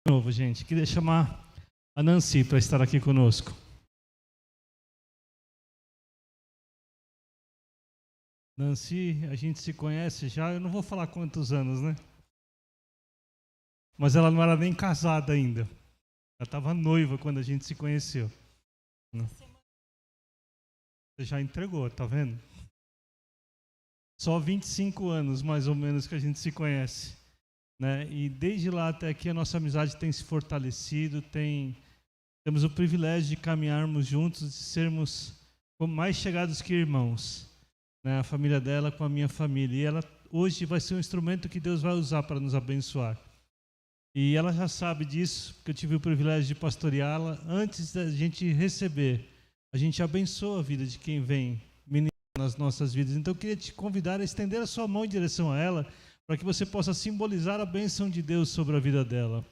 De novo, gente, queria chamar a Nancy para estar aqui conosco. Nancy, a gente se conhece já, eu não vou falar quantos anos, né? Mas ela não era nem casada ainda. Ela estava noiva quando a gente se conheceu. Você já entregou, tá vendo? Só 25 anos, mais ou menos, que a gente se conhece, né? E desde lá até aqui a nossa amizade tem se fortalecido, temos o privilégio de caminharmos juntos, de sermos mais chegados que irmãos, né? A família dela com a minha família. E ela hoje vai ser um instrumento que Deus vai usar para nos abençoar. E ela já sabe disso, porque eu tive o privilégio de pastoreá-la. Antes da gente receber, a gente abençoa a vida de quem vem ministrar nas nossas vidas. Então eu queria te convidar a estender a sua mão em direção a ela, para que você possa simbolizar a bênção de Deus sobre a vida dela.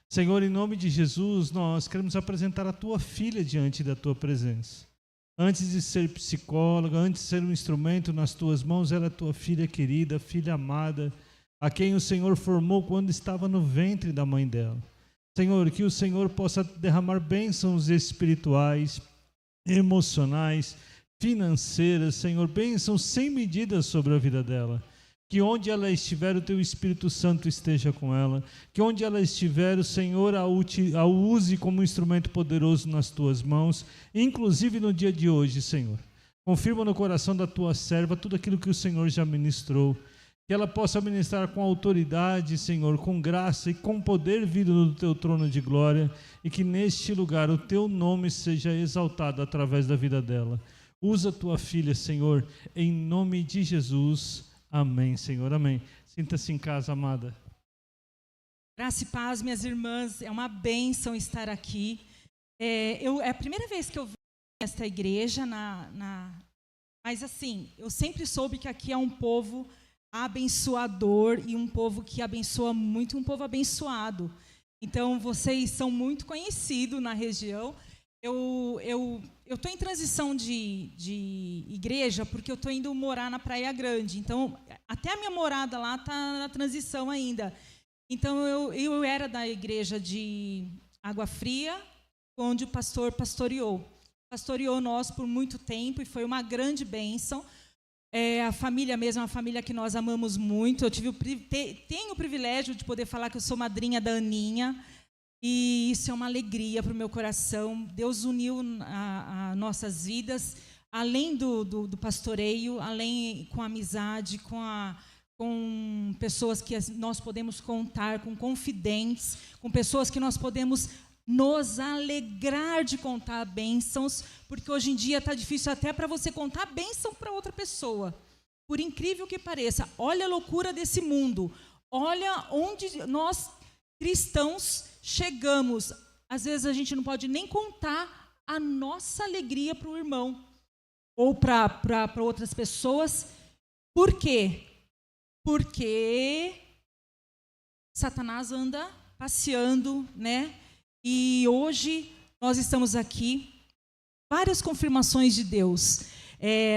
Senhor, em nome de Jesus, nós queremos apresentar a tua filha diante da tua presença. Antes de ser psicóloga, antes de ser um instrumento nas tuas mãos, ela é tua filha querida, filha amada, a quem o Senhor formou quando estava no ventre da mãe dela. Senhor, que o Senhor possa derramar bênçãos espirituais, emocionais, financeiras, Senhor, bênçãos sem medida sobre a vida dela. Que onde ela estiver, o teu Espírito Santo esteja com ela. Que onde ela estiver, o Senhor a use como um instrumento poderoso nas tuas mãos, inclusive no dia de hoje, Senhor. Confirma no coração da tua serva tudo aquilo que o Senhor já ministrou. Que ela possa ministrar com autoridade, Senhor, com graça e com poder vindo do teu trono de glória, e que neste lugar o teu nome seja exaltado através da vida dela. Usa a tua filha, Senhor, em nome de Jesus. Amém, Senhor, amém. Sinta-se em casa, amada. Graça e paz, minhas irmãs, é uma bênção estar aqui. É a primeira vez que eu venho nesta igreja, mas assim, eu sempre soube que aqui é um povo abençoador e um povo que abençoa muito, um povo abençoado. Então, vocês são muito conhecidos na região. Eu estou em transição de igreja porque eu estou indo morar na Praia Grande. Então, até a minha morada lá está na transição ainda. Então, eu era da igreja de Água Fria, onde o pastor pastoreou. Pastoreou nós por muito tempo e foi uma grande bênção. A família mesmo é uma família que nós amamos muito. Eu tenho o privilégio de poder falar que eu sou madrinha da Aninha. E isso é uma alegria para o meu coração. Deus uniu a nossas vidas, além do pastoreio, além com a amizade, com pessoas que nós podemos contar, com confidentes, com pessoas que nós podemos nos alegrar de contar bênçãos, porque hoje em dia está difícil até para você contar bênção para outra pessoa. Por incrível que pareça, olha a loucura desse mundo, olha onde nós cristãos chegamos. Às vezes a gente não pode nem contar a nossa alegria para o irmão ou para outras pessoas. Por quê? Porque Satanás anda passeando, né? E hoje nós estamos aqui, várias confirmações de Deus.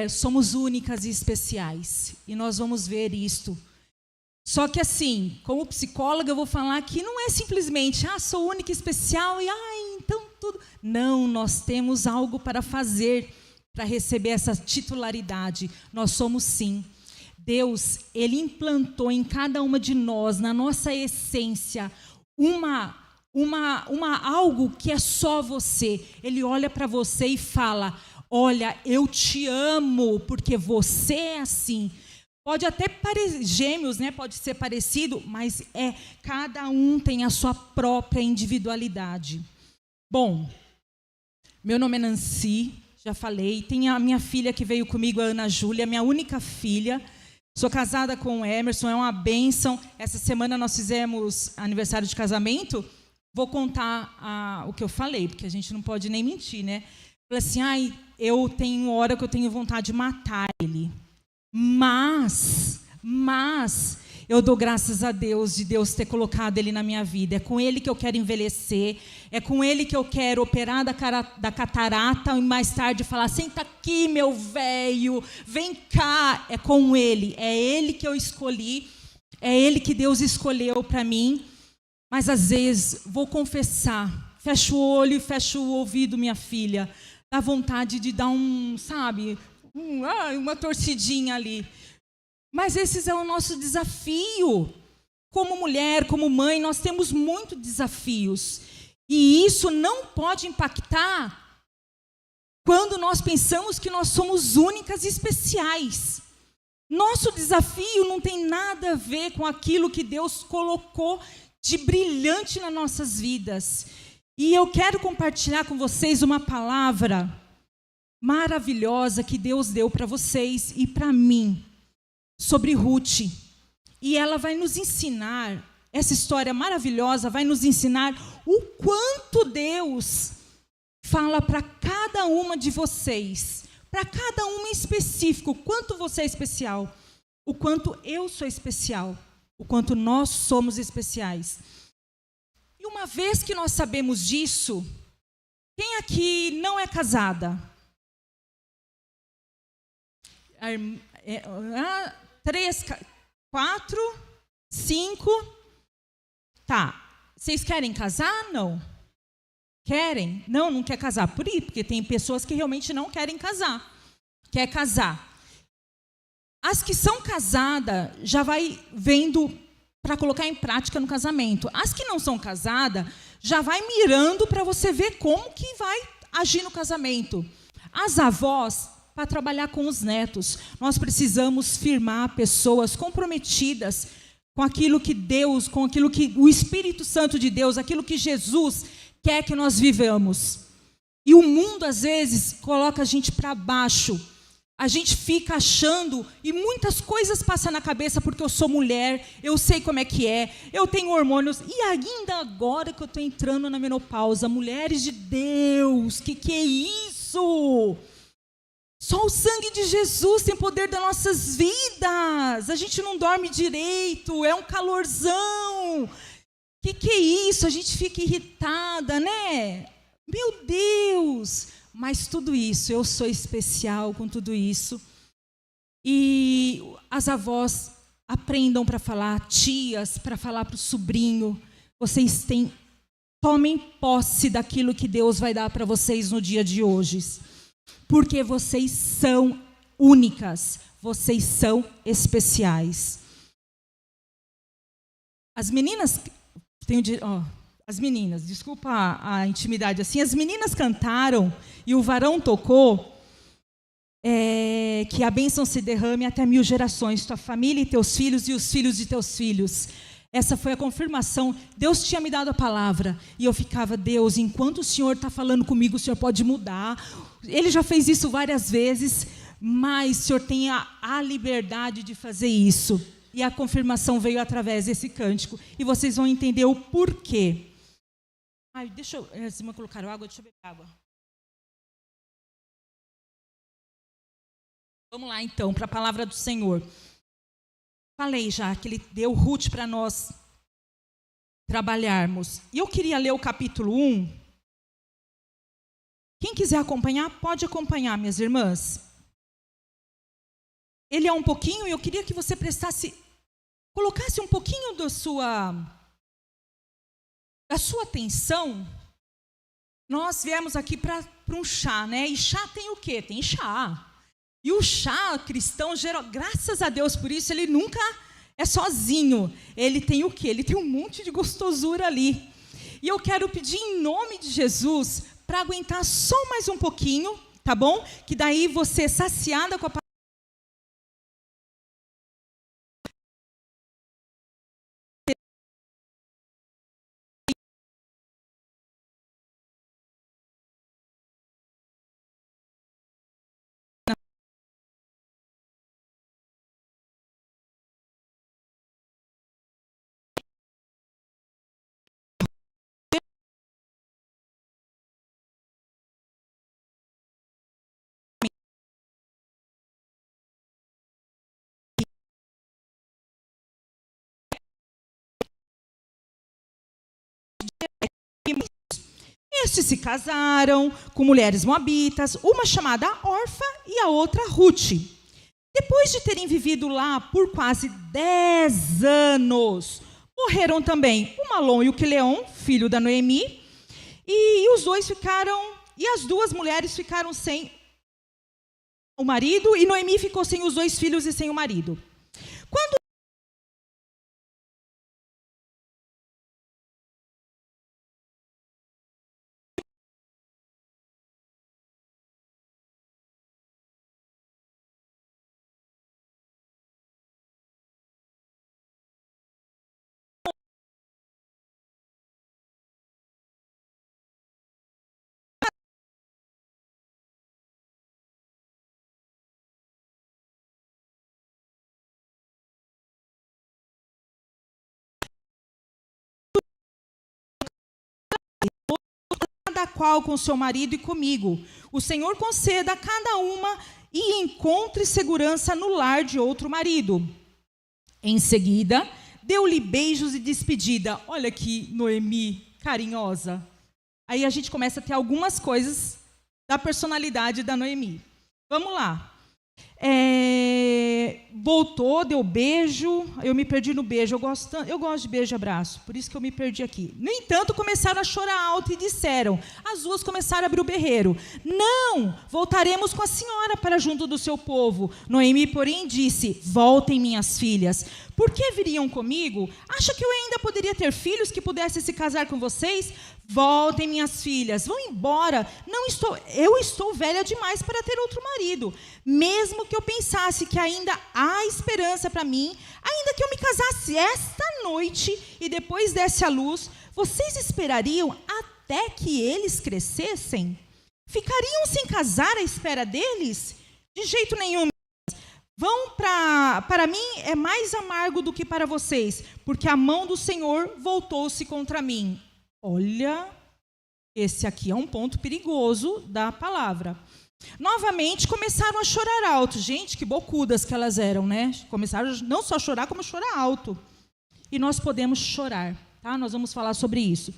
Somos únicas e especiais. E nós vamos ver isto. Só que assim, como psicóloga, eu vou falar que não é simplesmente, sou única e especial, e então tudo. Não, nós temos algo para fazer, para receber essa titularidade. Nós somos sim. Deus, Ele implantou em cada uma de nós, na nossa essência, algo que é só você. Ele olha para você e fala, olha, eu te amo, porque você é assim. Pode até parecer gêmeos, né? Pode ser parecido, mas cada um tem a sua própria individualidade. Bom, meu nome é Nancy, já falei. Tem a minha filha que veio comigo, a Ana Júlia, minha única filha. Sou casada com o Emerson, é uma bênção. Essa semana nós fizemos aniversário de casamento. Vou contar o que eu falei, porque a gente não pode nem mentir, né? Falei assim, eu tenho hora que eu tenho vontade de matar ele. Mas eu dou graças a Deus de Deus ter colocado ele na minha vida. É com ele que eu quero envelhecer, é com ele que eu quero operar da catarata e mais tarde falar, senta aqui, meu velho, vem cá. É com ele, é ele que eu escolhi, é ele que Deus escolheu para mim. Mas às vezes, vou confessar, fecho o olho e fecho o ouvido, minha filha, dá vontade de dar uma torcidinha ali. Mas esse é o nosso desafio. Como mulher, como mãe, nós temos muitos desafios. E isso não pode impactar quando nós pensamos que nós somos únicas e especiais. Nosso desafio não tem nada a ver com aquilo que Deus colocou de brilhante nas nossas vidas. E eu quero compartilhar com vocês uma palavra maravilhosa que Deus deu para vocês e para mim, sobre Ruth. E ela vai nos ensinar, essa história maravilhosa vai nos ensinar o quanto Deus fala para cada uma de vocês, para cada uma em específico, o quanto você é especial, o quanto eu sou especial, o quanto nós somos especiais. E uma vez que nós sabemos disso, quem aqui não é casada? 3, 4, 5. Tá. Vocês querem casar? Não. Querem? Não quer casar. Por isso, porque tem pessoas que realmente não querem casar. Quer casar. As que são casadas já vai vendo para colocar em prática no casamento. As que não são casadas já vai mirando para você ver como que vai agir no casamento. As avós, para trabalhar com os netos, nós precisamos firmar pessoas comprometidas com aquilo que Deus, com aquilo que o Espírito Santo de Deus, aquilo que Jesus quer que nós vivamos. E o mundo, às vezes, coloca a gente para baixo. A gente fica achando, e muitas coisas passam na cabeça, porque eu sou mulher, eu sei como é que é, eu tenho hormônios, e ainda agora que eu estou entrando na menopausa, mulheres de Deus, que é isso? Só o sangue de Jesus tem poder das nossas vidas. A gente não dorme direito, é um calorzão. Que é isso? A gente fica irritada, né? Meu Deus! Mas tudo isso, eu sou especial com tudo isso. E as avós aprendam para falar, tias, para falar para o sobrinho. Vocês tomem posse daquilo que Deus vai dar para vocês no dia de hoje. Porque vocês são únicas, vocês são especiais. As meninas, desculpa a intimidade assim, as meninas cantaram e o varão tocou, que a bênção se derrame até 1000 gerações, tua família e teus filhos e os filhos de teus filhos. Essa foi a confirmação. Deus tinha me dado a palavra. E eu ficava, Deus, enquanto o Senhor está falando comigo, o Senhor pode mudar. Ele já fez isso várias vezes, mas o Senhor tem a liberdade de fazer isso. E a confirmação veio através desse cântico. E vocês vão entender o porquê. Deixa eu... As irmãs colocaram água, deixa eu beber água. Vamos lá, então, para a palavra do Senhor. Falei já que ele deu Ruth para nós trabalharmos. E eu queria ler o capítulo 1. Quem quiser acompanhar, pode acompanhar, minhas irmãs. Ele é um pouquinho, e eu queria que você colocasse um pouquinho da sua atenção. Nós viemos aqui para um chá, né? E chá tem o quê? Tem chá. E o chá cristão, graças a Deus por isso, ele nunca é sozinho. Ele tem o quê? Ele tem um monte de gostosura ali. E eu quero pedir em nome de Jesus para aguentar só mais um pouquinho, tá bom? Que daí você, saciada com a palavra, estes se casaram com mulheres moabitas, uma chamada Orfa e a outra Ruth. Depois de terem vivido lá por quase 10 anos, Morreram também o Malom e o Quileon, filho da Noemi, e as duas mulheres ficaram sem o marido, e Noemi ficou sem os 2 filhos e sem o marido. Quando cada qual com seu marido e comigo, o Senhor conceda a cada uma e encontre segurança no lar de outro marido. Em seguida, deu-lhe beijos de despedida. Olha que Noemi carinhosa. Aí a gente começa a ter algumas coisas da personalidade da Noemi. Vamos lá. Voltou, deu beijo. Eu me perdi no beijo. Eu gosto de beijo e abraço, por isso que eu me perdi aqui. No entanto, começaram a chorar alto e disseram, as duas começaram a abrir o berreiro: não, voltaremos com a senhora para junto do seu povo. Noemi, porém, disse: voltem, minhas filhas. Por que viriam comigo? Acha que eu ainda poderia ter filhos que pudessem se casar com vocês? Voltem, minhas filhas, vão embora. Eu estou velha demais para ter outro marido. Mesmo que eu pensasse que ainda há esperança para mim, ainda que eu me casasse esta noite e depois desse à luz, vocês esperariam até que eles crescessem? Ficariam sem casar à espera deles? De jeito nenhum. Para mim é mais amargo do que para vocês, porque a mão do Senhor voltou-se contra mim. Olha, esse aqui é um ponto perigoso da palavra. Novamente começaram a chorar alto. Gente, que bocudas que elas eram, né? Começaram não só a chorar, como a chorar alto. E nós podemos chorar, tá? Nós vamos falar sobre isso.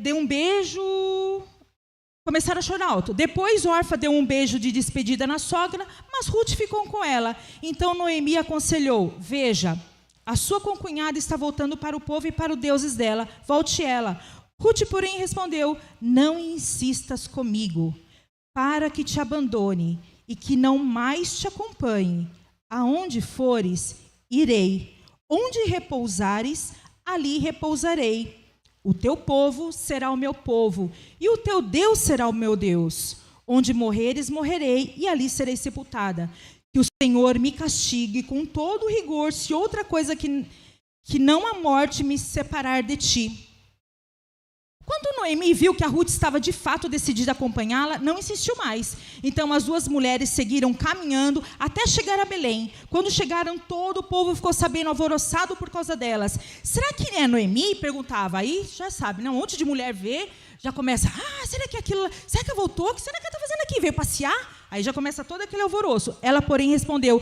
Deu um beijo, começaram a chorar alto. Depois Orfa deu um beijo de despedida na sogra, mas Ruth ficou com ela. Então Noemi aconselhou: veja, a sua concunhada está voltando para o povo e para os deuses dela. Volte ela. Ruth, porém, respondeu: não insistas comigo, para que te abandone e que não mais te acompanhe. Aonde fores, irei. Onde repousares, ali repousarei. O teu povo será o meu povo, e o teu Deus será o meu Deus. Onde morreres, morrerei, e ali serei sepultada. Que o Senhor me castigue com todo rigor, se outra coisa que não a morte me separar de ti. Quando Noemi viu que a Ruth estava de fato decidida a acompanhá-la, não insistiu mais. Então as duas mulheres seguiram caminhando até chegar a Belém. Quando chegaram, todo o povo ficou sabendo, alvoroçado por causa delas. Será que é Noemi? Perguntava. Aí já sabe, né? Um monte de mulher vê, já começa: será que aquilo, será que ela voltou? O que será que ela está fazendo aqui? Veio passear? Aí já começa todo aquele alvoroço. Ela, porém, respondeu: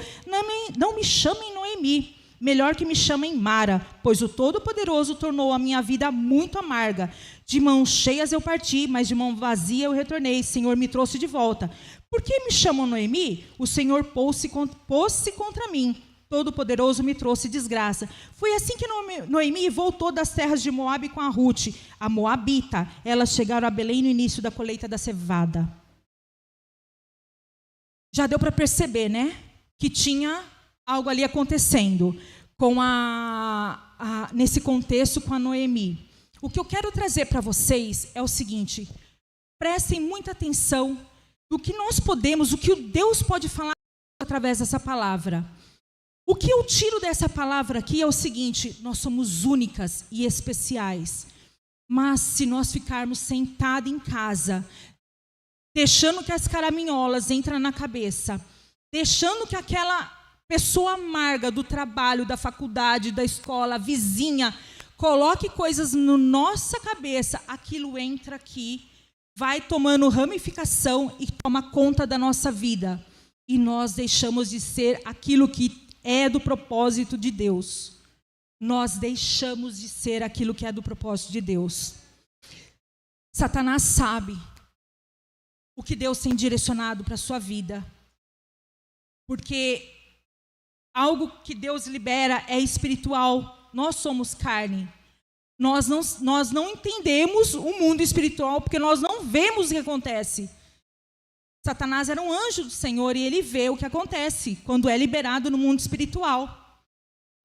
não me chamem Noemi, melhor que me chamem Mara, pois o Todo-Poderoso tornou a minha vida muito amarga. De mãos cheias eu parti, mas de mão vazia eu retornei. Senhor me trouxe de volta. Por que me chamam Noemi? O Senhor pôs-se contra mim. Todo-Poderoso me trouxe desgraça. Foi assim que Noemi voltou das terras de Moabe com a Ruth, a Moabita. Elas chegaram a Belém no início da colheita da cevada. Já deu para perceber, né? Que tinha algo ali acontecendo com nesse contexto com a Noemi. O que eu quero trazer para vocês é o seguinte: prestem muita atenção no que nós podemos, o que Deus pode falar através dessa palavra. O que eu tiro dessa palavra aqui é o seguinte: nós somos únicas e especiais, mas se nós ficarmos sentados em casa, deixando que as caraminholas entrem na cabeça, deixando que aquela pessoa amarga do trabalho, da faculdade, da escola, a vizinha, coloque coisas na nossa cabeça, aquilo entra aqui, vai tomando ramificação e toma conta da nossa vida. E nós deixamos de ser aquilo que é do propósito de Deus. Nós deixamos de ser aquilo que é do propósito de Deus. Satanás sabe o que Deus tem direcionado para a sua vida. Porque algo que Deus libera é espiritual. Nós somos carne. Nós não entendemos o mundo espiritual porque nós não vemos o que acontece. Satanás era um anjo do Senhor e ele vê o que acontece quando é liberado no mundo espiritual.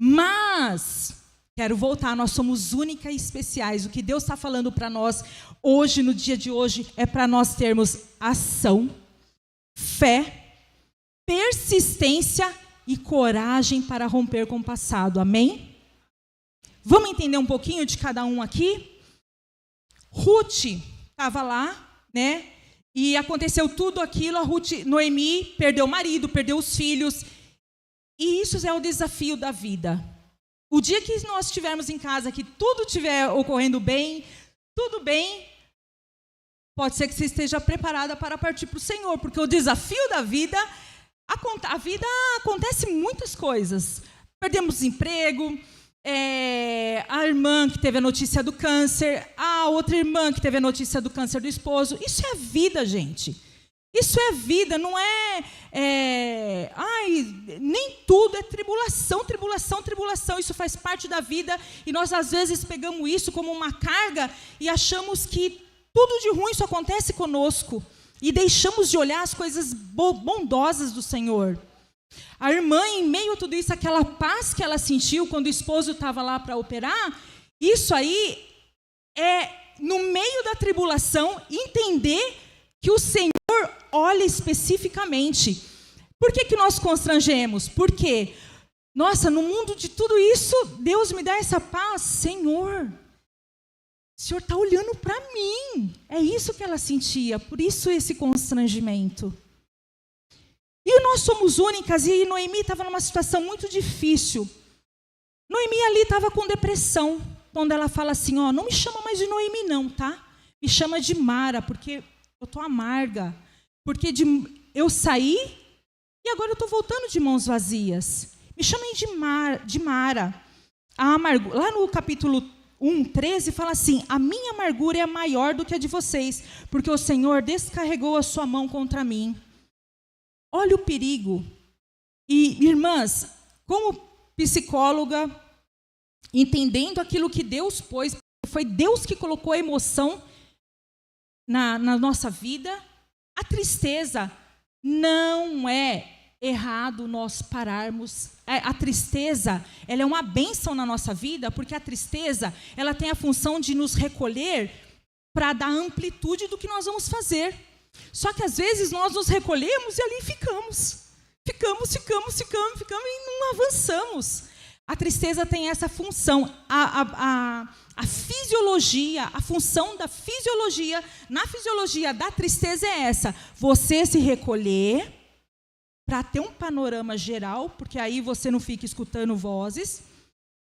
Mas, quero voltar, nós somos únicas e especiais. O que Deus está falando para nós hoje, no dia de hoje, é para nós termos ação, fé, persistência e coragem para romper com o passado. Amém? Vamos entender um pouquinho de cada um aqui? Ruth estava lá, né? E aconteceu tudo aquilo, Noemi perdeu o marido, perdeu os filhos. E isso é o desafio da vida. O dia que nós estivermos em casa, que tudo estiver ocorrendo bem, tudo bem, pode ser que você esteja preparada para partir para o Senhor, porque o desafio da vida, a vida acontece muitas coisas. Perdemos emprego, a irmã que teve a notícia do câncer, a outra irmã que teve a notícia do câncer do esposo. Isso é vida, gente. Isso é vida, não nem tudo é tribulação, tribulação, tribulação. Isso faz parte da vida e nós às vezes pegamos isso como uma carga e achamos que tudo de ruim só acontece conosco e deixamos de olhar as coisas bondosas do Senhor. A irmã, em meio a tudo isso, aquela paz que ela sentiu quando o esposo estava lá para operar, isso aí é, no meio da tribulação, entender que o Senhor olha especificamente. Por que nós constrangemos? Porque, nossa, no mundo de tudo isso, Deus me dá essa paz. Senhor, o Senhor está olhando para mim. É isso que ela sentia, por isso esse constrangimento. E nós somos únicas, e Noemi estava numa situação muito difícil. Noemi ali estava com depressão, quando ela fala assim, não me chama mais de Noemi não, tá? Me chama de Mara, porque eu estou amarga, porque eu saí e agora eu estou voltando de mãos vazias. Me chamem de Mara. Lá no capítulo 1:13 fala assim, a minha amargura é maior do que a de vocês, porque o Senhor descarregou a sua mão contra mim. Olha o perigo. E, irmãs, como psicóloga, entendendo aquilo que Deus pôs, foi Deus que colocou a emoção na nossa vida, a tristeza não é errado nós pararmos. A tristeza, ela é uma bênção na nossa vida, porque a tristeza, ela tem a função de nos recolher para dar amplitude do que nós vamos fazer. Só que às vezes nós nos recolhemos e ali ficamos e não avançamos. A tristeza tem essa função. A fisiologia, a função da fisiologia, na fisiologia da tristeza é essa: você se recolher para ter um panorama geral, porque aí você não fica escutando vozes.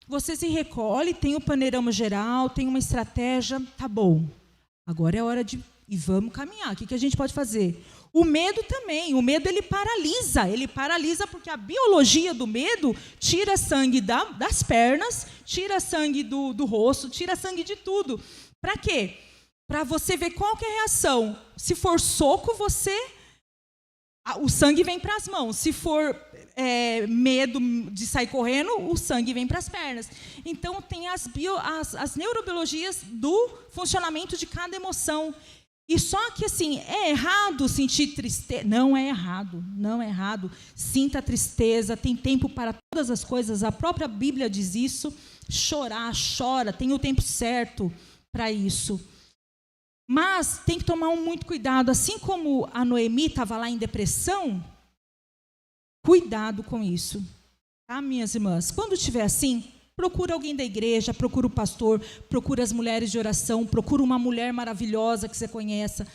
Você se recolhe, tem um panorama geral, tem uma estratégia, tá bom. Agora é hora de e vamos caminhar. O que a gente pode fazer? O medo também. O medo, ele paralisa porque a biologia do medo tira sangue das pernas, tira sangue do rosto, tira sangue de tudo. Para quê? Para você ver qual que é a reação. Se for soco, o sangue vem para as mãos. Se for medo de sair correndo, o sangue vem para as pernas. Então, tem as neurobiologias do funcionamento de cada emoção. E só que, assim, é errado sentir tristeza? Não é errado. Sinta tristeza, tem tempo para todas as coisas. A própria Bíblia diz isso. Chora, tem o tempo certo para isso. Mas tem que tomar muito cuidado. Assim como a Noemi estava lá em depressão, cuidado com isso. Tá, minhas irmãs? Quando estiver assim, procura alguém da igreja, procura o pastor, procura as mulheres de oração, procura uma mulher maravilhosa que você conheça,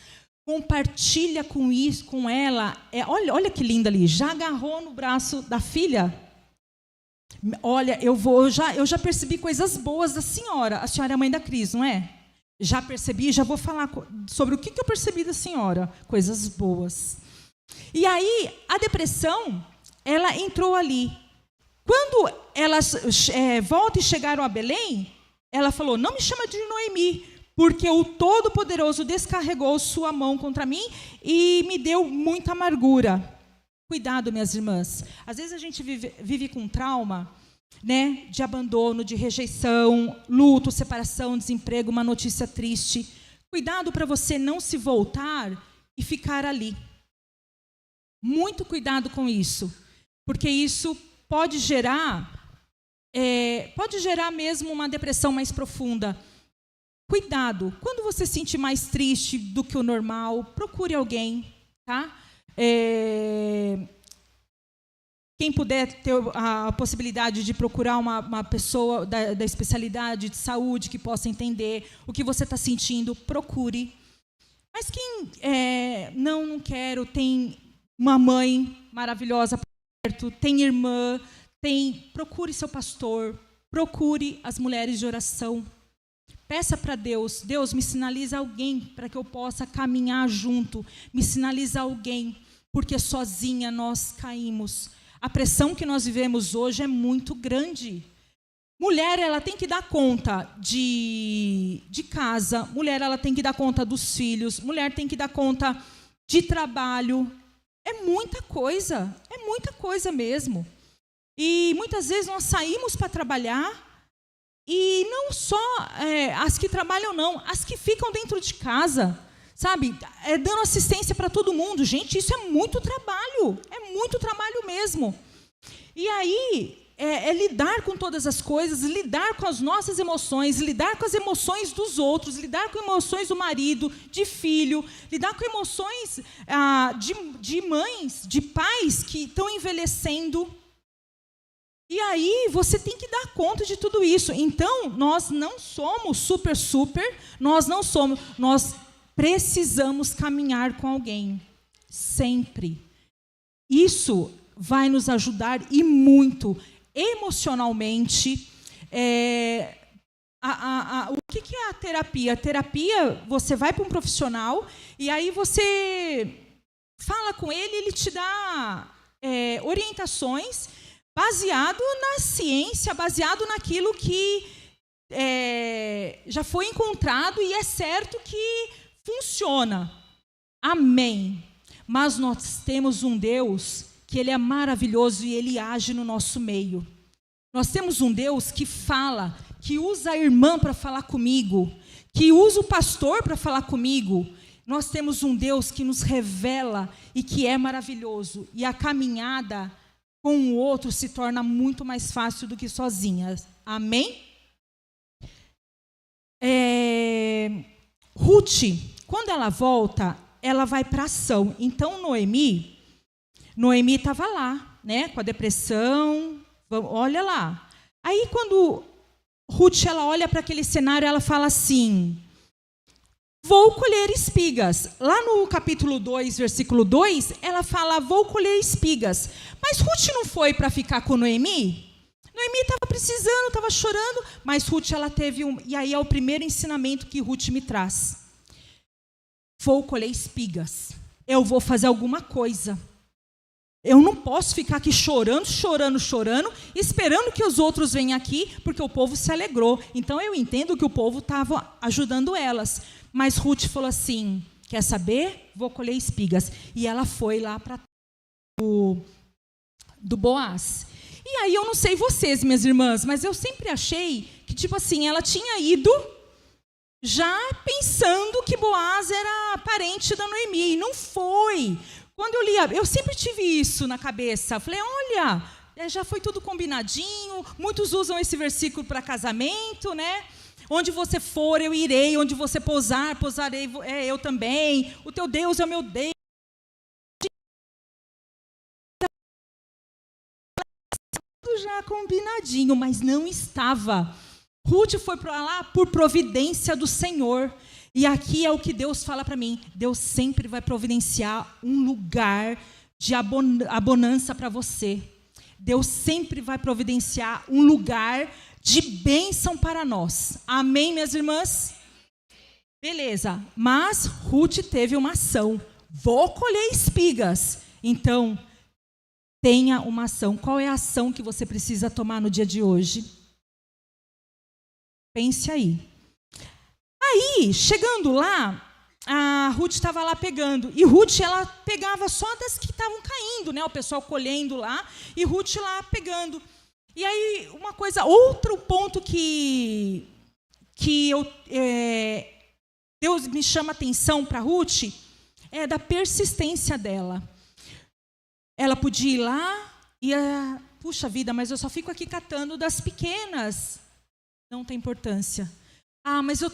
compartilha com ela. Olha que linda ali, já agarrou no braço da filha. Olha, eu já percebi coisas boas da senhora. A senhora é a mãe da Cris, não é? Já percebi, já vou falar sobre o que eu percebi da senhora. Coisas boas. E aí, a depressão, ela entrou ali. Quando elas voltam e chegaram a Belém, ela falou, não me chama de Noemi, porque o Todo-Poderoso descarregou sua mão contra mim e me deu muita amargura. Cuidado, minhas irmãs. Às vezes a gente vive com trauma, né, de abandono, de rejeição, luto, separação, desemprego, uma notícia triste. Cuidado para você não se voltar e ficar ali. Muito cuidado com isso, porque isso pode gerar mesmo uma depressão mais profunda. Cuidado, quando você se sentir mais triste do que o normal, procure alguém, tá? Quem puder ter a possibilidade de procurar uma pessoa da especialidade de saúde que possa entender o que você está sentindo, procure. Mas quem não quero, tem uma mãe maravilhosa perto, tem irmã, procure seu pastor, procure as mulheres de oração. Peça para Deus, Deus, me sinaliza alguém para que eu possa caminhar junto, me sinaliza alguém, porque sozinha nós caímos. A pressão que nós vivemos hoje é muito grande. Mulher, ela tem que dar conta de casa, mulher, ela tem que dar conta dos filhos, mulher tem que dar conta de trabalho. É muita coisa mesmo. E muitas vezes nós saímos para trabalhar, e não só as que trabalham, não, as que ficam dentro de casa, sabe? Dando assistência para todo mundo. Gente, isso é muito trabalho mesmo. E aí, lidar com todas as coisas, lidar com as nossas emoções, lidar com as emoções dos outros, lidar com emoções do marido, de filho, lidar com emoções de mães, de pais que estão envelhecendo. E aí, você tem que dar conta de tudo isso. Então, nós não somos super, nós precisamos caminhar com alguém, sempre. Isso vai nos ajudar e muito, emocionalmente. O que é a terapia? A terapia, você vai para um profissional e aí você fala com ele, ele te dá orientações baseado na ciência, baseado naquilo que já foi encontrado e é certo que funciona. Amém. Mas nós temos um Deus que Ele é maravilhoso e Ele age no nosso meio. Nós temos um Deus que fala, que usa a irmã para falar comigo, que usa o pastor para falar comigo. Nós temos um Deus que nos revela e que é maravilhoso. E a caminhada com o outro se torna muito mais fácil do que sozinha. Amém? Ruth, quando ela volta, ela vai para ação. Então, Noemi estava lá, né, com a depressão, olha lá. Aí, quando Ruth ela olha para aquele cenário, ela fala assim: vou colher espigas. Lá no capítulo 2, versículo 2, ela fala, vou colher espigas. Mas Ruth não foi para ficar com Noemi? Noemi estava precisando, estava chorando, mas Ruth ela teve e aí é o primeiro ensinamento que Ruth me traz. Vou colher espigas. Eu vou fazer alguma coisa. Eu não posso ficar aqui chorando, esperando que os outros venham aqui, porque o povo se alegrou. Então eu entendo que o povo estava ajudando elas. Mas Ruth falou assim, quer saber? Vou colher espigas. E ela foi lá para do Boaz. E aí eu não sei vocês, minhas irmãs, mas eu sempre achei que, tipo assim, ela tinha ido já pensando que Boaz era parente da Noemi. E não foi. Quando eu li, eu sempre tive isso na cabeça. Eu falei, olha, já foi tudo combinadinho. Muitos usam esse versículo para casamento, né? Onde você for, eu irei. Onde você pousarei eu também. O teu Deus é o meu Deus. Tudo já combinadinho, mas não estava. Ruth foi para lá por providência do Senhor. E aqui é o que Deus fala para mim. Deus sempre vai providenciar um lugar de abundância para você. Deus sempre vai providenciar um lugar de bênção para nós. Amém, minhas irmãs? Beleza. Mas Ruth teve uma ação. Vou colher espigas. Então, tenha uma ação. Qual é a ação que você precisa tomar no dia de hoje? Pense aí. Aí, chegando lá, a Ruth estava lá pegando. E Ruth, ela pegava só das que estavam caindo, né? O pessoal colhendo lá, e Ruth lá pegando. E aí, outro ponto que Deus me chama atenção para Ruth é da persistência dela. Ela podia ir lá e, puxa vida, mas eu só fico aqui catando das pequenas. Não tem importância. Mas eu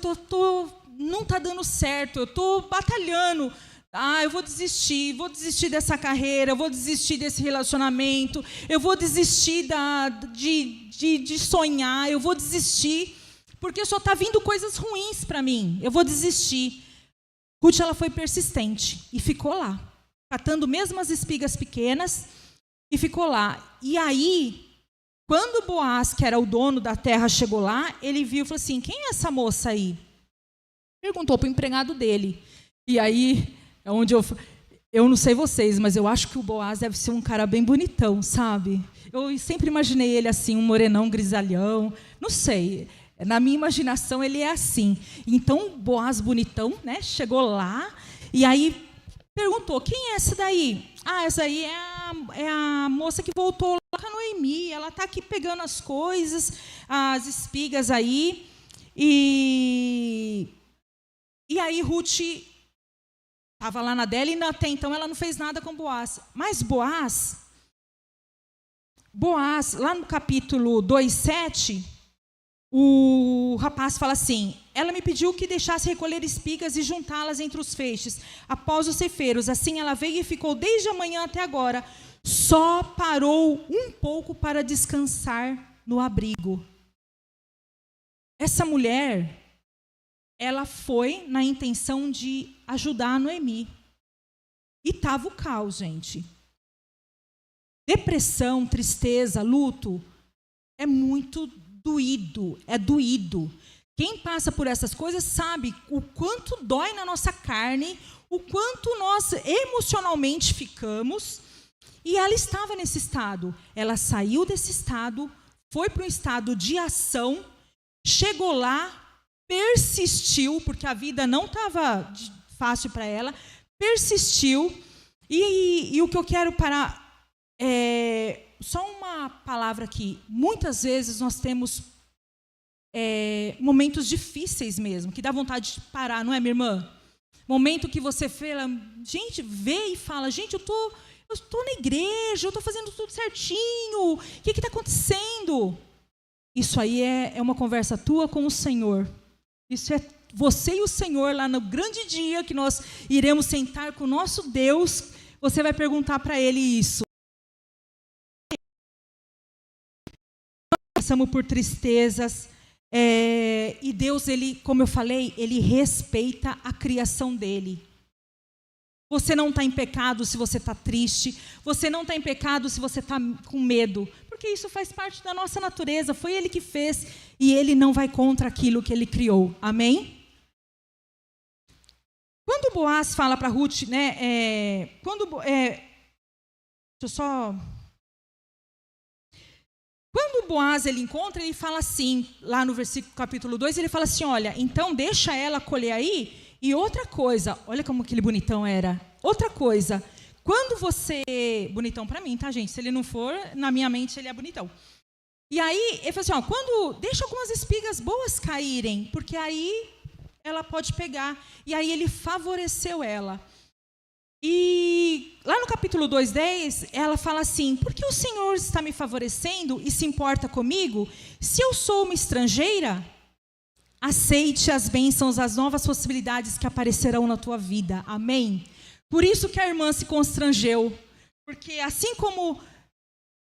não está dando certo, eu estou batalhando. Eu vou desistir dessa carreira, eu vou desistir desse relacionamento, eu vou desistir de sonhar, eu vou desistir, porque só está vindo coisas ruins para mim, eu vou desistir. Ruth, ela foi persistente e ficou lá, catando mesmo as espigas pequenas, e ficou lá. E aí, quando Boaz, que era o dono da terra, chegou lá, ele viu e falou assim: quem é essa moça aí? Perguntou para o empregado dele. E aí, é onde eu não sei vocês, mas eu acho que o Boaz deve ser um cara bem bonitão, sabe? Eu sempre imaginei ele assim, um morenão grisalhão, não sei. Na minha imaginação, ele é assim. Então, Boaz bonitão, né? Chegou lá e aí perguntou: quem é essa daí? Essa aí é a moça que voltou lá com a Noemi. Ela está aqui pegando as coisas, as espigas aí. E aí Ruth estava lá na dela e até então ela não fez nada com Boaz. Mas Boaz, lá no capítulo 2:7, o rapaz fala assim: ela me pediu que deixasse recolher espigas e juntá-las entre os feixes, após os ceifeiros. Assim ela veio e ficou desde a manhã até agora. Só parou um pouco para descansar no abrigo. Essa mulher, ela foi na intenção de ajudar a Noemi. E estava o caos, gente. Depressão, tristeza, luto, é muito doído, é doído. Quem passa por essas coisas sabe o quanto dói na nossa carne, o quanto nós emocionalmente ficamos. E ela estava nesse estado. Ela saiu desse estado, foi para um estado de ação, chegou lá, persistiu, porque a vida não estava fácil para ela, persistiu. E o que eu quero parar é só uma palavra aqui. Muitas vezes nós temos momentos difíceis mesmo, que dá vontade de parar, não é, minha irmã? Momento que você vê e fala: gente, eu estou na igreja, eu estou fazendo tudo certinho, o que está acontecendo? Isso aí é uma conversa tua com o Senhor. Isso é você e o Senhor lá no grande dia que nós iremos sentar com o nosso Deus. Você vai perguntar para Ele isso. Nós passamos por tristezas. E Deus, Ele, como eu falei, Ele respeita a criação dEle. Você não está em pecado se você está triste. Você não está em pecado se você está com medo. Porque isso faz parte da nossa natureza. Foi Ele que fez. E Ele não vai contra aquilo que Ele criou. Amém? Quando Boaz fala para Ruth, né? Deixa eu só... Quando Boaz ele encontra, ele fala assim, lá no versículo capítulo 2, ele fala assim: olha, então deixa ela colher aí. E outra coisa, olha como aquele bonitão era. Outra coisa, quando você... Bonitão para mim, tá, gente? Se ele não for, na minha mente ele é bonitão. E aí, ele falou assim: deixa algumas espigas boas caírem, porque aí ela pode pegar. E aí ele favoreceu ela. E lá no capítulo 2:10, ela fala assim: por que o Senhor está me favorecendo e se importa comigo? Se eu sou uma estrangeira, aceite as bênçãos, as novas possibilidades que aparecerão na tua vida. Amém? Por isso que a irmã se constrangeu. Porque assim como...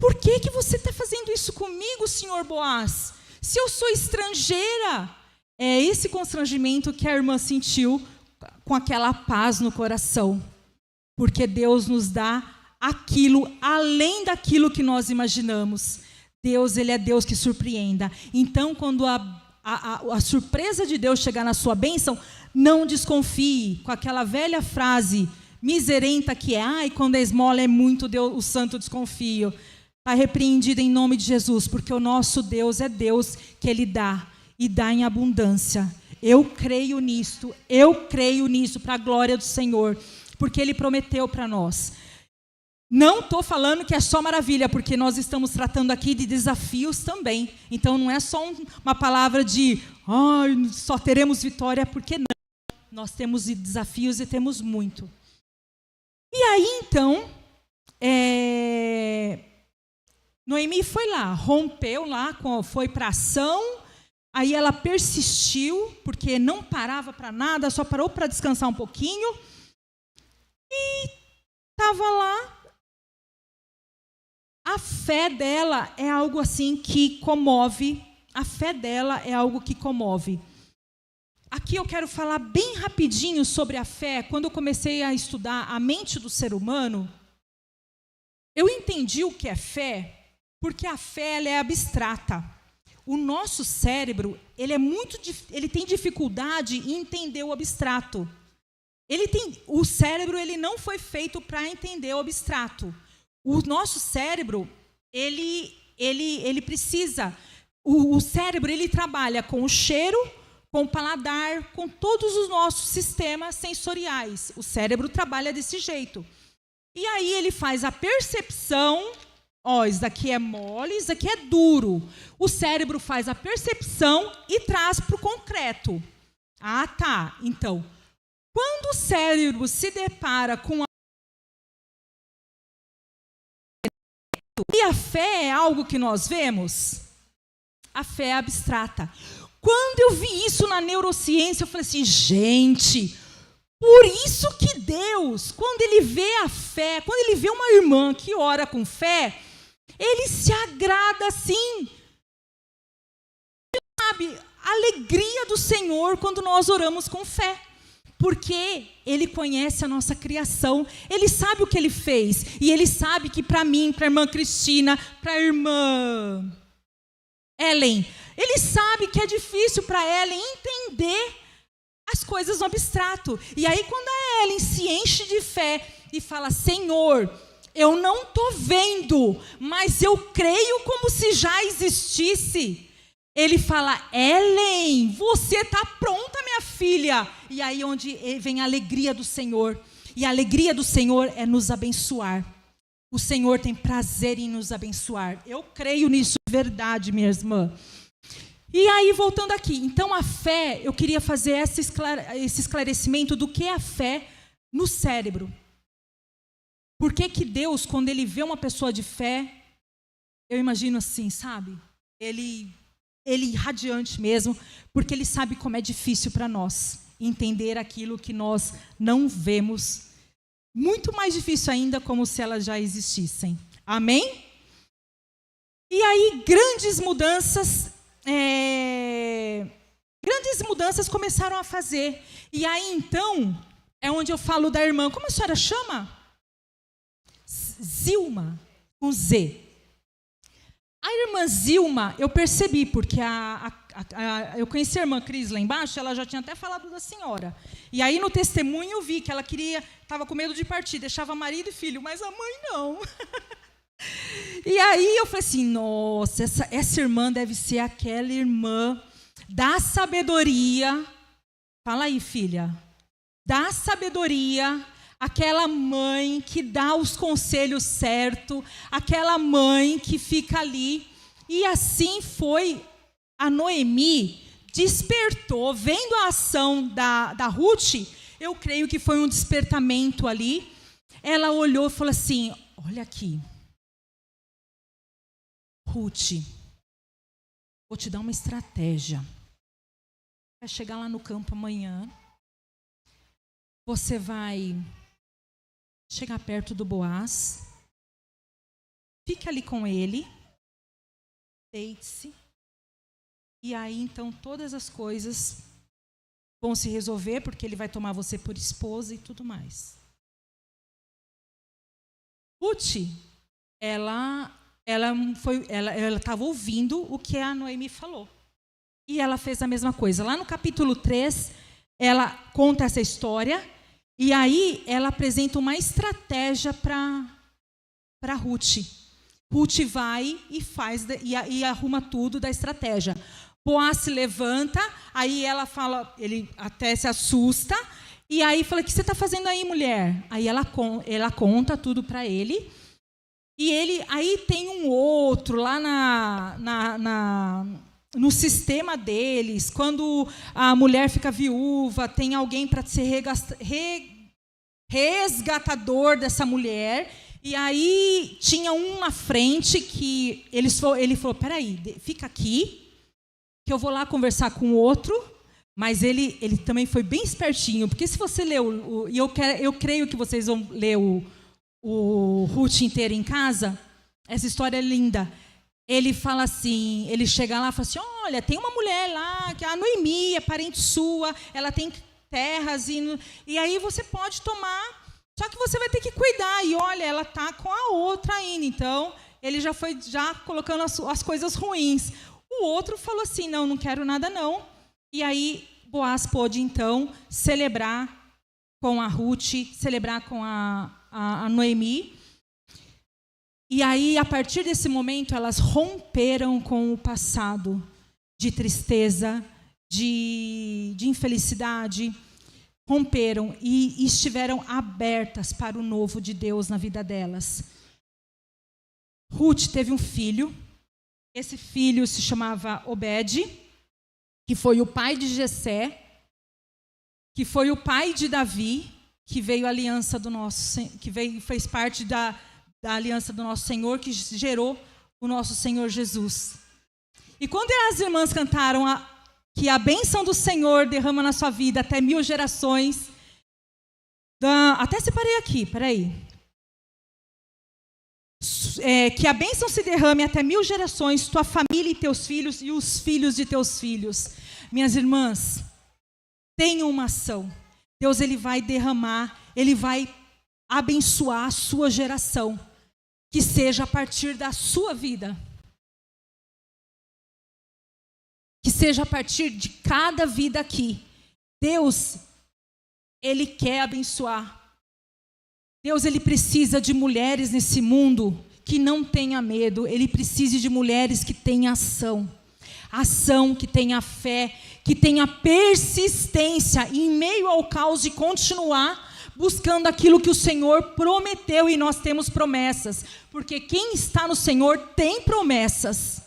Por que você está fazendo isso comigo, senhor Boaz? Se eu sou estrangeira. É esse constrangimento que a irmã sentiu com aquela paz no coração. Porque Deus nos dá aquilo, além daquilo que nós imaginamos. Deus, Ele é Deus que surpreenda. Então, quando a surpresa de Deus chegar na sua bênção, não desconfie com aquela velha frase miserenta que é: quando a esmola é muito, Deus, o santo desconfio. Está repreendido em nome de Jesus, porque o nosso Deus é Deus que Ele dá, e dá em abundância. eu creio nisso para a glória do Senhor, porque Ele prometeu para nós. Não estou falando que é só maravilha, porque nós estamos tratando aqui de desafios também. Então não é só uma palavra de só teremos vitória, porque não. Nós temos desafios e temos muito. E aí então, Noemi foi lá, rompeu lá, foi para ação. Aí ela persistiu, porque não parava para nada, só parou para descansar um pouquinho. E estava lá. A fé dela é algo assim que comove. A fé dela é algo que comove. Aqui eu quero falar bem rapidinho sobre a fé. Quando eu comecei a estudar a mente do ser humano, eu entendi o que é fé, porque a fé ela é abstrata. O nosso cérebro, ele tem dificuldade em entender o abstrato. O cérebro ele não foi feito para entender o abstrato. O nosso cérebro, ele precisa... O cérebro, ele trabalha com o cheiro, com o paladar, com todos os nossos sistemas sensoriais. O cérebro trabalha desse jeito. E aí ele faz a percepção... isso daqui é mole, isso daqui é duro. O cérebro faz a percepção e traz para o concreto. Tá. Então, quando o cérebro se depara com e a fé é algo que nós vemos, a fé é abstrata. Quando eu vi isso na neurociência, eu falei assim, gente, por isso que Deus, quando Ele vê a fé, quando Ele vê uma irmã que ora com fé, Ele se agrada assim. Sabe, a alegria do Senhor quando nós oramos com fé. Porque Ele conhece a nossa criação, Ele sabe o que Ele fez. E Ele sabe que para mim, para a irmã Cristina, para a irmã Ellen, Ele sabe que é difícil para Ellen entender as coisas no abstrato. E aí quando a Ellen se enche de fé e fala, Senhor, eu não estou vendo, mas eu creio como se já existisse. Ele fala, Ellen, você está pronta, minha filha. E aí onde vem a alegria do Senhor. E a alegria do Senhor é nos abençoar. O Senhor tem prazer em nos abençoar. Eu creio nisso de verdade, minha irmã. E aí, voltando aqui. Então, a fé, eu queria fazer esse esclarecimento do que é a fé no cérebro. Por que que Deus, quando Ele vê uma pessoa de fé, eu imagino assim, sabe? Ele radiante mesmo, porque Ele sabe como é difícil para nós entender aquilo que nós não vemos. Muito mais difícil ainda, como se elas já existissem. Amém? E aí, grandes mudanças começaram a fazer. E aí, então, é onde eu falo da irmã. Como a senhora chama? Zilma, com Z. A irmã Zilma, eu percebi, porque eu conheci a irmã Cris lá embaixo, ela já tinha até falado da senhora. E aí no testemunho eu vi que ela estava com medo de partir, deixava marido e filho, mas a mãe não. E aí eu falei assim, nossa, essa irmã deve ser aquela irmã da sabedoria. Fala aí, filha. Da sabedoria. Aquela mãe que dá os conselhos certos, aquela mãe que fica ali. E assim foi, a Noemi despertou, vendo a ação da Ruth, eu creio que foi um despertamento ali. Ela olhou e falou assim, olha aqui, Ruth, vou te dar uma estratégia. Vai chegar lá no campo amanhã, você vai chegar perto do Boaz, fica ali com ele, deite-se, e aí então todas as coisas vão se resolver, porque ele vai tomar você por esposa e tudo mais. Ruth, ela estava ouvindo o que a Noemi falou, e ela fez a mesma coisa. Lá no capítulo 3, ela conta essa história. E aí, ela apresenta uma estratégia para Ruth. Ruth vai e faz e arruma tudo da estratégia. Boaz se levanta, aí ela fala, ele até se assusta, e aí fala, o que você está fazendo aí, mulher? Aí ela conta tudo para ele, e ele, aí tem um outro lá no sistema deles, quando a mulher fica viúva, tem alguém para ser resgatador dessa mulher, e aí tinha um na frente que ele falou, peraí, fica aqui, que eu vou lá conversar com o outro, mas ele também foi bem espertinho, porque se você ler e eu creio que vocês vão ler o Ruth inteiro em casa, essa história é linda. Ele fala assim, ele chega lá e fala assim, olha, tem uma mulher lá, que é a Noemi, é parente sua, ela tem terras, e aí você pode tomar, só que você vai ter que cuidar, e olha, ela está com a outra ainda, então ele já foi colocando as coisas ruins. O outro falou assim, não quero nada não. E aí Boaz pôde então celebrar com a Ruth, celebrar com a Noemi. E aí, a partir desse momento, elas romperam com o passado de tristeza, de infelicidade, romperam e estiveram abertas para o novo de Deus na vida delas. Ruth teve um filho. Esse filho se chamava Obed, que foi o pai de Jessé, que foi o pai de Davi, que veio a aliança fez parte da aliança do nosso Senhor, que gerou o nosso Senhor Jesus. E quando as irmãs cantaram que a bênção do Senhor derrama na sua vida até 1000 gerações, até separei aqui, peraí. Que a bênção se derrame até 1000 gerações, tua família e teus filhos e os filhos de teus filhos. Minhas irmãs, tenham uma ação. Deus, ele vai derramar, ele vai abençoar a sua geração, que seja a partir da sua vida, que seja a partir de cada vida aqui. Deus, ele quer abençoar. Deus, ele precisa de mulheres nesse mundo que não tenha medo. Ele precisa de mulheres que tenham ação. Ação, que tenha fé, que tenha persistência em meio ao caos de continuar buscando aquilo que o Senhor prometeu, e nós temos promessas. Porque quem está no Senhor tem promessas.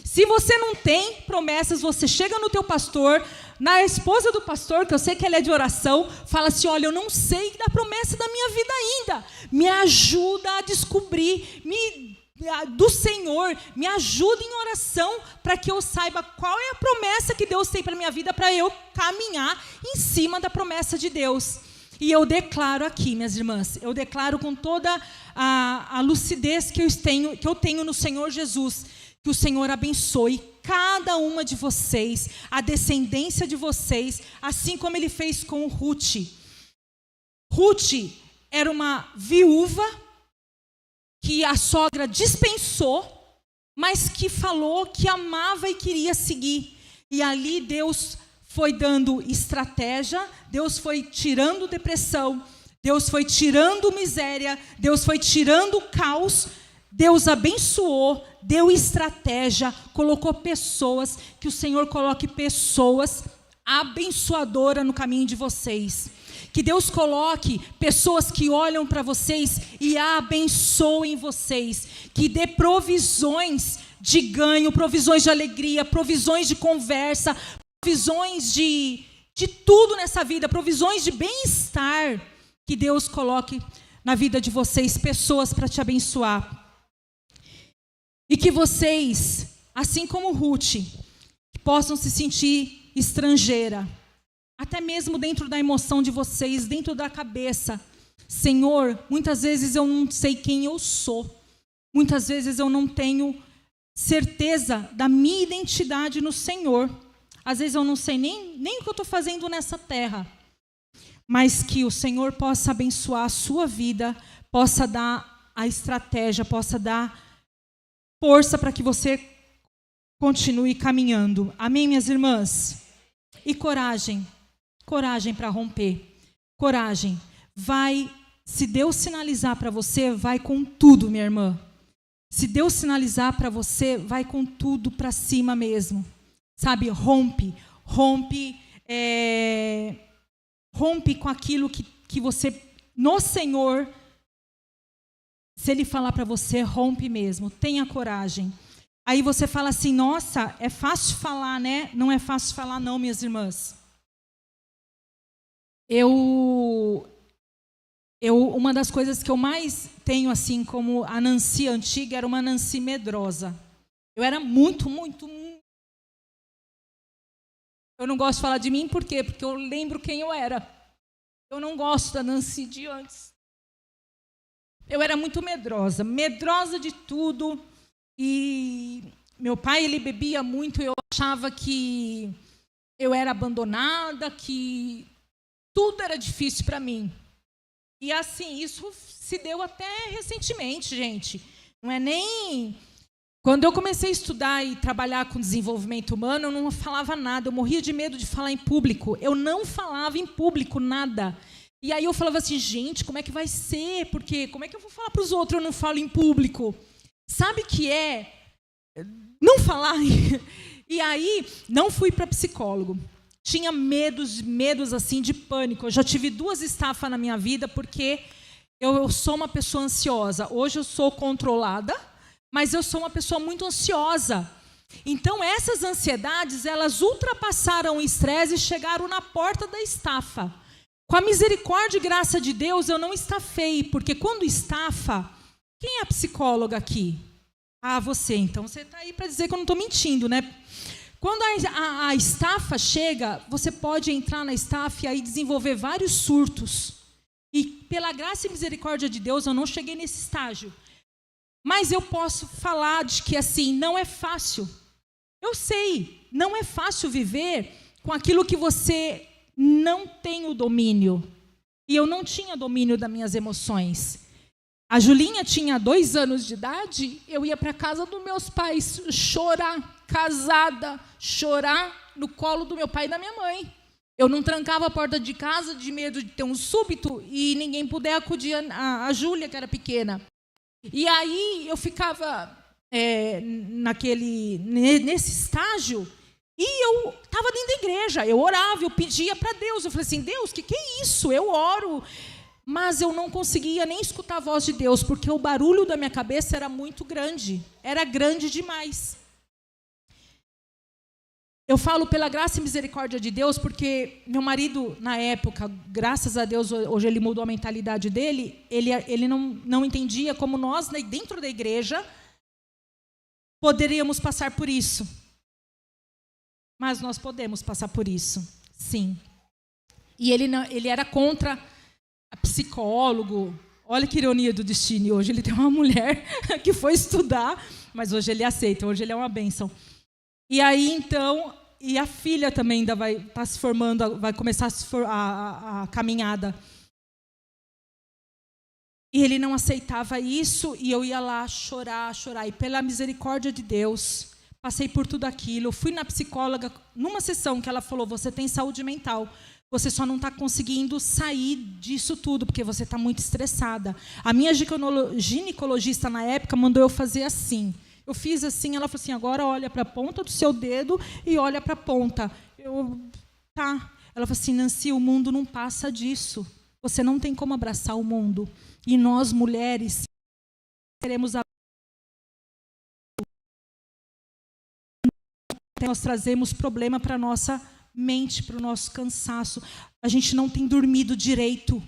Se você não tem promessas, você chega no teu pastor, na esposa do pastor, que eu sei que ela é de oração, fala assim, olha, eu não sei da promessa da minha vida ainda, me ajuda a descobrir do Senhor, me ajuda em oração, para que eu saiba qual é a promessa que Deus tem para a minha vida, para eu caminhar em cima da promessa de Deus. E eu declaro aqui, minhas irmãs, eu declaro com toda a lucidez que eu tenho no Senhor Jesus, que o Senhor abençoe cada uma de vocês, a descendência de vocês, assim como Ele fez com Ruth. Ruth era uma viúva que a sogra dispensou, mas que falou que amava e queria seguir. E ali Deus foi dando estratégia, Deus foi tirando depressão, Deus foi tirando miséria, Deus foi tirando o caos. Deus abençoou, deu estratégia, colocou pessoas, que o Senhor coloque pessoas abençoadoras no caminho de vocês. Que Deus coloque pessoas que olham para vocês e abençoem vocês. Que dê provisões de ganho, provisões de alegria, provisões de conversa, provisões de tudo nessa vida, provisões de bem-estar. Que Deus coloque na vida de vocês pessoas para te abençoar. E que vocês, assim como Ruth, possam se sentir estrangeira, até mesmo dentro da emoção de vocês, dentro da cabeça. Senhor, muitas vezes eu não sei quem eu sou. Muitas vezes eu não tenho certeza da minha identidade no Senhor. Às vezes eu não sei nem o que eu estou fazendo nessa terra. Mas que o Senhor possa abençoar a sua vida, possa dar a estratégia, possa dar força para que você continue caminhando. Amém, minhas irmãs? E coragem. Coragem para romper. Coragem. Vai, se Deus sinalizar para você, vai com tudo, minha irmã. Se Deus sinalizar para você, vai com tudo para cima mesmo. Sabe, rompe com aquilo que você, no Senhor, se Ele falar para você, rompe mesmo, tenha coragem. Aí você fala assim, nossa, é fácil falar, né? Não é fácil falar não, minhas irmãs. Uma das coisas que eu mais tenho, assim, como a Nancy antiga, era uma Nancy medrosa. Eu era muito. Eu não gosto de falar de mim, por quê? Porque eu lembro quem eu era. Eu não gosto da Nancy de antes. Eu era muito medrosa de tudo. E meu pai, ele bebia muito, e eu achava que eu era abandonada, que tudo era difícil para mim. E assim, isso se deu até recentemente, gente. Não é nem... Quando eu comecei a estudar e trabalhar com desenvolvimento humano, eu não falava nada, eu morria de medo de falar em público. Eu não falava em público nada. E aí eu falava assim, gente, como é que vai ser? Porque como é que eu vou falar para os outros, eu não falo em público? Sabe o que é não falar? E aí, não fui para psicólogo. Tinha medos assim, de pânico. Eu já tive 2 estafas na minha vida, porque eu sou uma pessoa ansiosa. Hoje eu sou controlada, mas eu sou uma pessoa muito ansiosa. Então, essas ansiedades, elas ultrapassaram o estresse e chegaram na porta da estafa. Com a misericórdia e graça de Deus, eu não estafei, porque quando estafa, quem é a psicóloga aqui? Ah, você. Então, você está aí para dizer que eu não estou mentindo, né? Quando a estafa chega, você pode entrar na estafa e aí desenvolver vários surtos. E pela graça e misericórdia de Deus, eu não cheguei nesse estágio. Mas eu posso falar de que assim, não é fácil. Eu sei, não é fácil viver com aquilo que você não tem o domínio. E eu não tinha domínio das minhas emoções. A Julinha tinha 2 anos de idade, eu ia para a casa dos meus pais chorar, casada, chorar no colo do meu pai e da minha mãe. Eu não trancava a porta de casa de medo de ter um súbito e ninguém puder acudir a Júlia, que era pequena. E aí eu ficava nesse estágio e eu estava dentro da igreja, eu orava, eu pedia para Deus, eu falei assim, Deus, o que é isso? Eu oro, mas eu não conseguia nem escutar a voz de Deus, porque o barulho da minha cabeça era muito grande, era grande demais. Eu falo pela graça e misericórdia de Deus, porque meu marido, na época, graças a Deus, hoje ele mudou a mentalidade dele, ele não entendia como nós, dentro da igreja, poderíamos passar por isso. Mas nós podemos passar por isso, sim. E ele era contra a psicólogo. Olha que ironia do destino. Hoje ele tem uma mulher que foi estudar, mas hoje ele aceita, hoje ele é uma bênção. E aí, então, e a filha também ainda vai estar se formando, vai começar a caminhada. E ele não aceitava isso, e eu ia lá chorar. E pela misericórdia de Deus, passei por tudo aquilo. Eu fui na psicóloga, numa sessão que ela falou, você tem saúde mental, você só não está conseguindo sair disso tudo, porque você está muito estressada. A minha ginecologista, na época, mandou eu fazer assim. Eu fiz assim, ela falou assim, agora olha para a ponta do seu dedo e olha para a ponta. Tá. Ela falou assim, Nancy, o mundo não passa disso. Você não tem como abraçar o mundo. E nós, mulheres, queremos nós trazemos problema para a nossa mente, para o nosso cansaço. A gente não tem dormido direito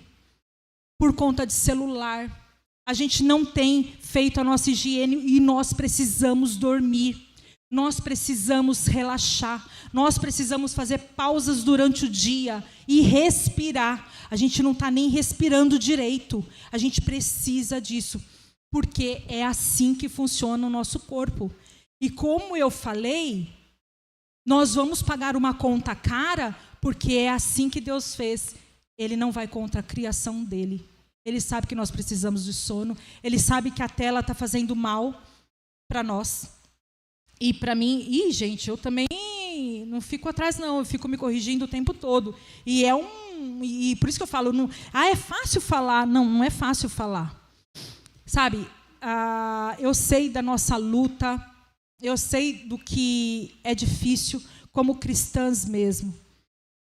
por conta de celular. A gente não tem feito a nossa higiene e nós precisamos dormir. Nós precisamos relaxar. Nós precisamos fazer pausas durante o dia e respirar. A gente não está nem respirando direito. A gente precisa disso, porque é assim que funciona o nosso corpo. E como eu falei, nós vamos pagar uma conta cara, porque é assim que Deus fez. Ele não vai contra a criação dele. Ele sabe que nós precisamos de sono. Ele sabe que a tela está fazendo mal para nós. E para mim, gente, eu também não fico atrás, não. Eu fico me corrigindo o tempo todo. E por isso que eu falo, é fácil falar. Não, não é fácil falar. Sabe, eu sei da nossa luta. Eu sei do que é difícil. como cristãs mesmo.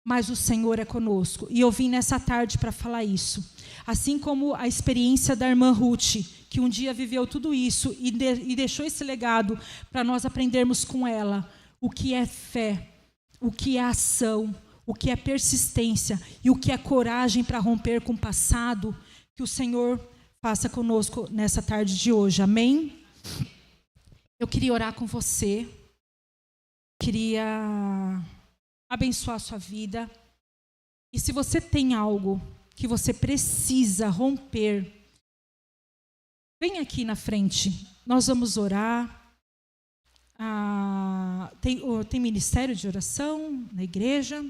Mas o Senhor é conosco. E eu vim nessa tarde para falar isso. Assim como a experiência da irmã Ruth, que um dia viveu tudo isso e deixou esse legado para nós aprendermos com ela o que é fé, o que é ação, o que é persistência e o que é coragem para romper com o passado, que o Senhor faça conosco nessa tarde de hoje. Amém? Eu queria orar com você, queria abençoar a sua vida. E se você tem algo que você precisa romper, vem aqui na frente, nós vamos orar. Tem ministério de oração na igreja,